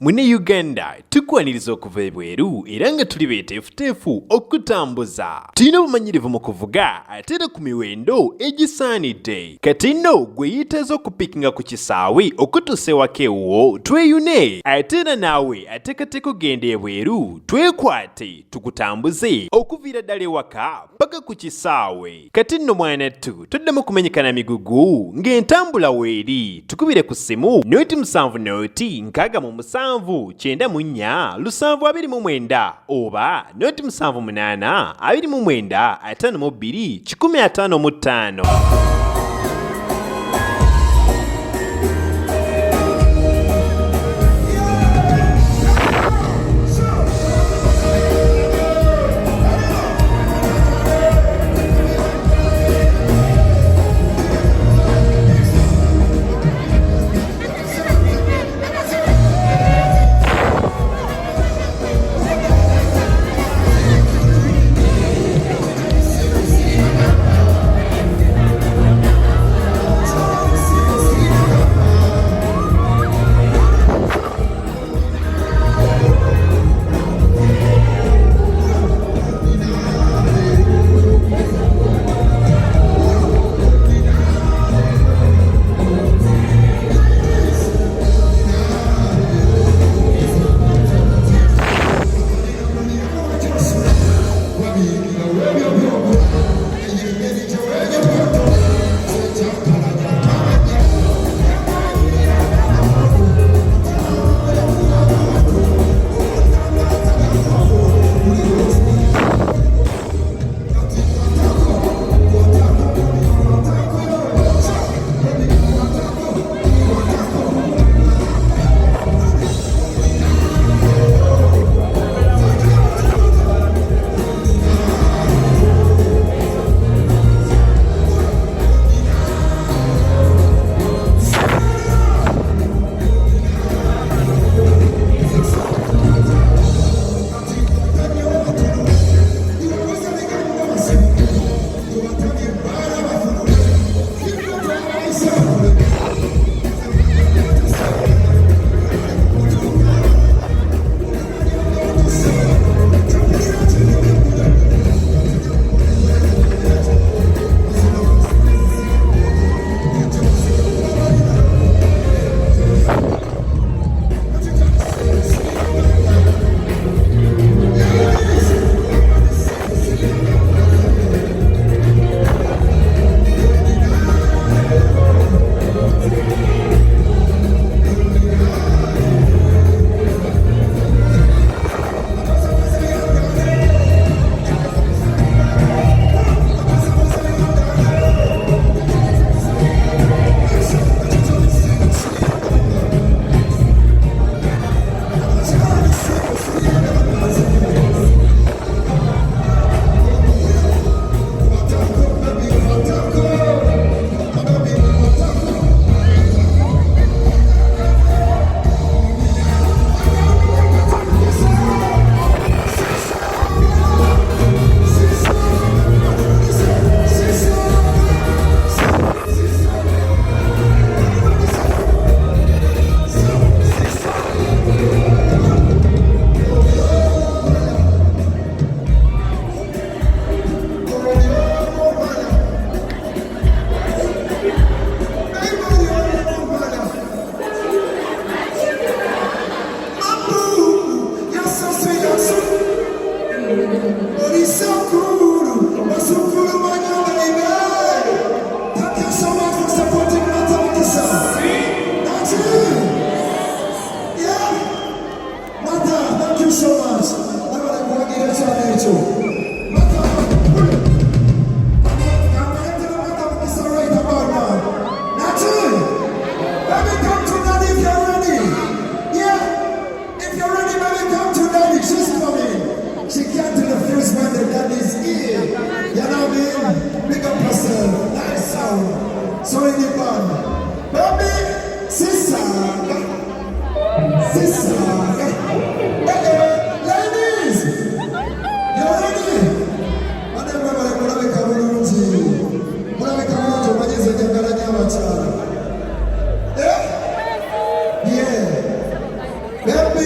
Mune Uganda tukwaniriza okuva ebweru era nga tuli beeteefuteefu okutambuza. Tulina obumanyirivu mu kuvuga ate era ku miwendo egisaanidde. Kati nno gwe yeetaaze okupikinga ku kisaawe okutuusa ewaka ewuwo tweyune ate era naawe ateekateeka okugenda ebweru twekwate tukutambuze okuviira ddala ewaka paka ku kisaawe. Kati nno mwanattu toddamu kumenyekana migugu ng'entambula weeri tukubire ku ssimu noti 7 noti 6 94 729 oba noti 78 29 52 155. Baby,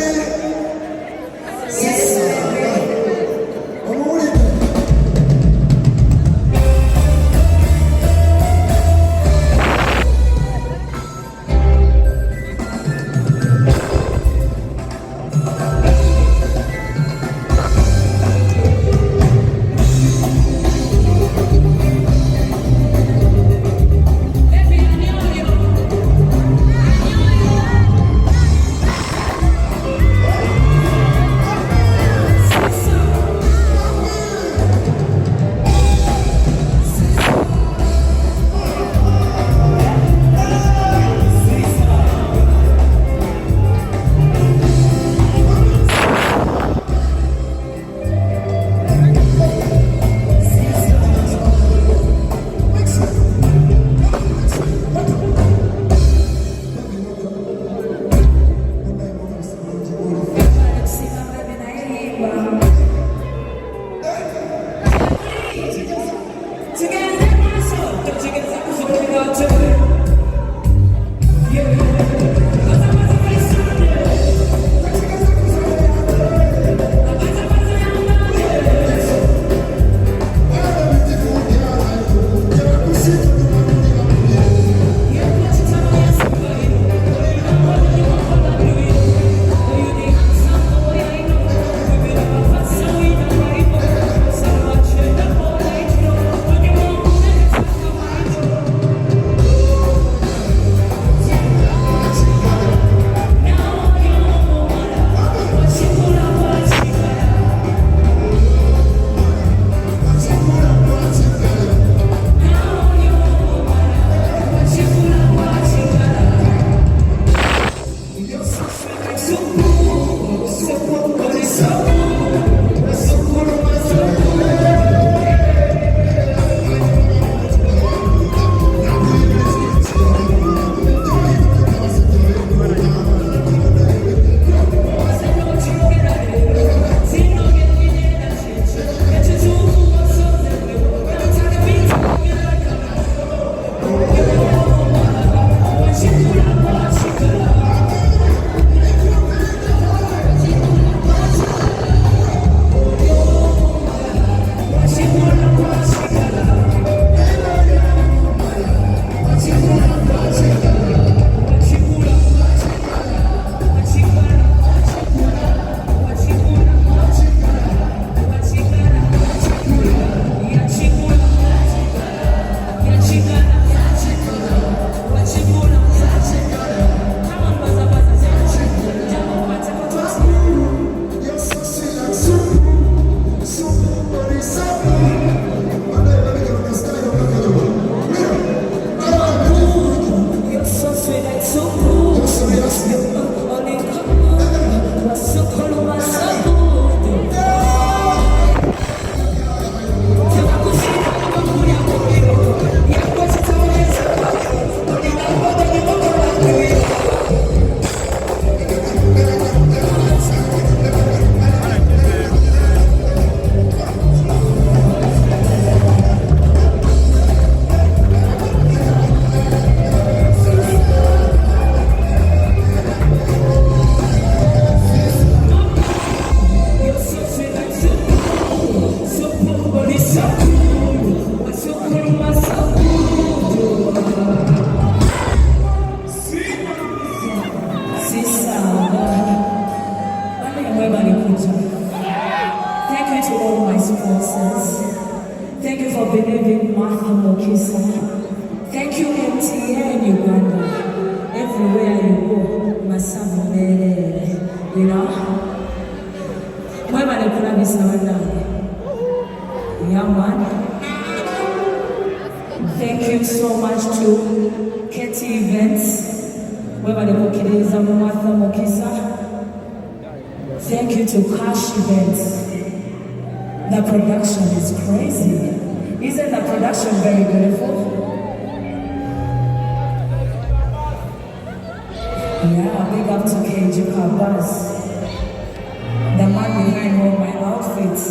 Thank you to all my sponsors. Thank you for believing Martha Mukisa. Thank you MTA in Uganda. Everywhere you go, Masamu Mere. You know? Mwema nekula bisawanda. Yeah, man. Thank you so much to KT Events. Mwema nekukiriza Martha Mukisa. Thank you to Cash Events. The production is crazy. Isn't the production very beautiful? Yeah, big up to kyakoze, the man behind all my outfits.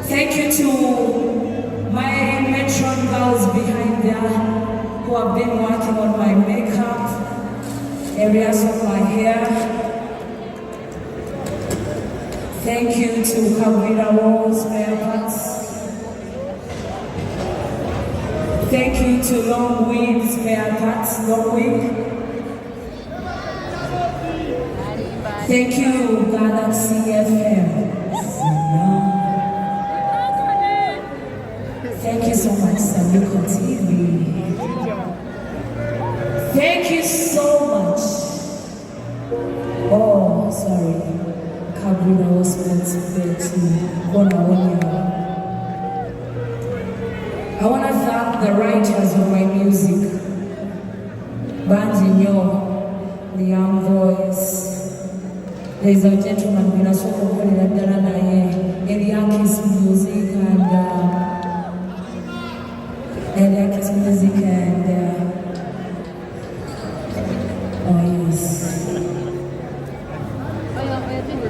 Thank you to my matron girls behind there who have been working on my makeup, areas of my hair. Thank you to Kabira Walls, spare parts. Thank you to Long Wing, spare parts, Long Wing. Thank you, Galaxy FM. Thank you so much, Samiko TV. Thank you so much. Oh, sorry. Kabila responsibility. I want to thank the writers of my music. Banzinyo, the young voice. There is a gentleman who is called Eliakis Music and oh yes.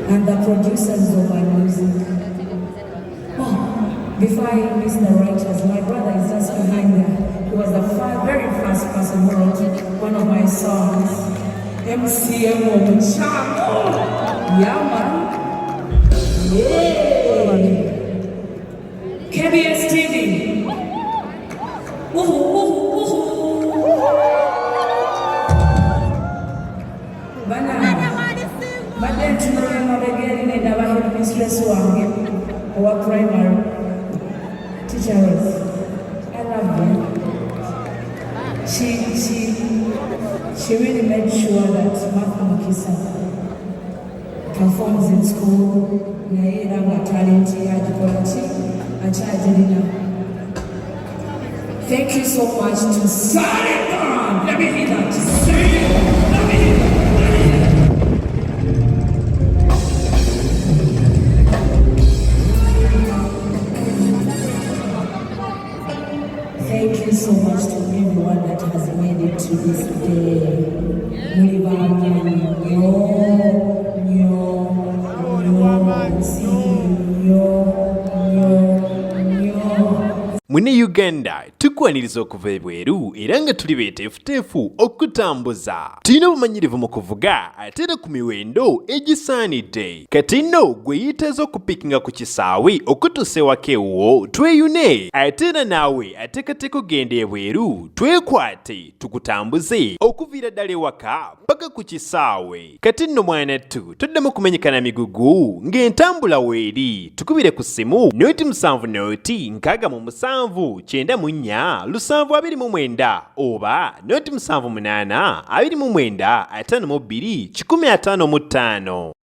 And the producers of my music. Oh, before I miss the writers, my brother is just behind there. He was the very first person who wrote one of my songs, MCM of the Chamo. Yeah, man. Yeah. KBS TV. Woohoo, woohoo, woohoo. Banange. But then tomorrow I'm again in our mistress who are primary teachers. I love her. She really made sure that Martha Mukisa performs in school. Thank you so much to Simon. Let me hear that. Let me hear that. Thank you so much to everyone that has made it to this day. Mune Uganda tukwaniriza okuva ebweru era nga tuli beeteefuteefu okutambuza. Tulina obumanyirivu mu kuvuga ate era ku miwendo egisaanidde. Kati nno gwe yeetaaze okupikinga ku kisaawe okutuusa ewaka ewuwo tweyune ate era naawe ateekateeka okugenda ebweru twekwate tukutambuze okuviira ddala ewaka paka ku kisaawe. Kati nno mwanattu toddamu kumenyekana migugu ng'entambula weeri tukubire ku ssimu noti 7 noti 6 94 729 oba noti 78 29 52 155.